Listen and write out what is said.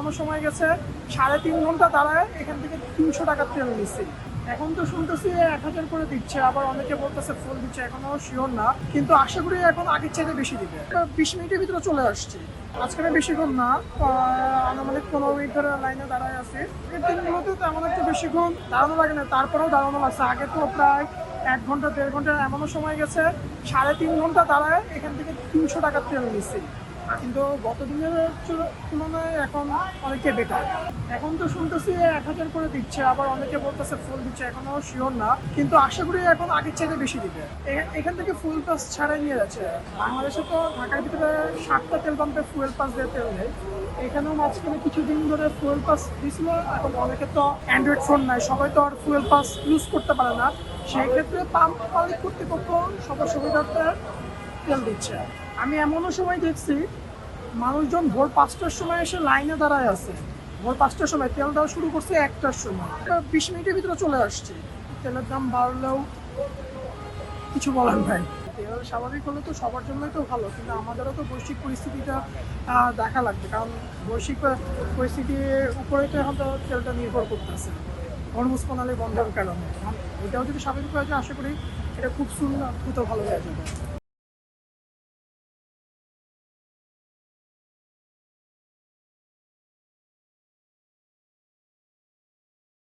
এমনও সময় গেছে 3.5 ঘন্টা দাঁড়ায় এখান থেকে 300 টাকার তেল নিচ্ছি। এখন তো শুনতেছি 1000 করে দিচ্ছে, আবার অনেকে বলতেছে ফুল দিচ্ছে, এখনো শিওর না, কিন্তু আশা করি এখন আগের চাইতে বেশি দিবে। 20 মিনিটের ভিতরে চলে আসছি। আজকে বেশিক্ষণ না, আনুমানিক 15 মিনিট ধরে লাইনে দাঁড়ায় আছি। আগের দিনগুলোতে তেমন একটা বেশিক্ষণ দাঁড়ানো লাগে না, তারপরেও দাঁড়ানো লাগছে। আগে তো প্রায় 1 ঘন্টা 1.5 ঘন্টা এমনও সময় গেছে 3.5 ঘন্টা দাঁড়ায় এখান থেকে 300 টাকার তেল নিচ্ছি। কিন্তু গত দিনের তুলনায় এখন অনেকে বেটার। এখন তো শুনতেছি 1000 করে দিচ্ছে, আবার অনেকে বলতেছে ফুল দিচ্ছে, এখনো শিওর না, কিন্তু আশা করি এখন আগের চাইতে বেশি দিবে। এখান থেকে ফুল পাস ছাড়াই নিয়ে যাচ্ছে। বাংলাদেশে তো ঢাকার ভিতরে 7টা তেল পাম্পে ফুয়েল পাস দিয়ে তেল নেই, এখানেও মাঝখানে কিছুদিন ধরে ফুয়েল পাস দিছিল। এখন অনেকে তো অ্যান্ড্রয়েড ফোন নাই, সবাই তো আর ফুয়েল পাস ইউজ করতে পারে না, সেই ক্ষেত্রে পাম্প মালিক কর্তৃপক্ষ সবার সুবিধার্থে তেল দিচ্ছে। আমি এমনও সময় দেখছি মানুষজন ভোর 5টার সময় এসে লাইনে দাঁড়ায় আছে। ভোর 5টার সময় তেল দেওয়া শুরু করছে 1টার সময়, 20 মিনিটের ভিতরে চলে আসছে। তেলের দাম বাড়লেও কিছু বলার নাই। তেল স্বাভাবিক হলে তো সবার জন্যই তো ভালো, কিন্তু আমাদেরও তো বৈশ্বিক পরিস্থিতিটা দেখা লাগবে, কারণ বৈশ্বিক পরিস্থিতির উপরে তো এখন তো তেলটা নির্ভর করতেছে হরমুজ প্রণালী বন্ধের কারণে। এটাও যদি স্বাভাবিক হয়ে যায়, আশা করি এটা খুব সুন্দর দ্রুত ভালো হয়ে যাবে।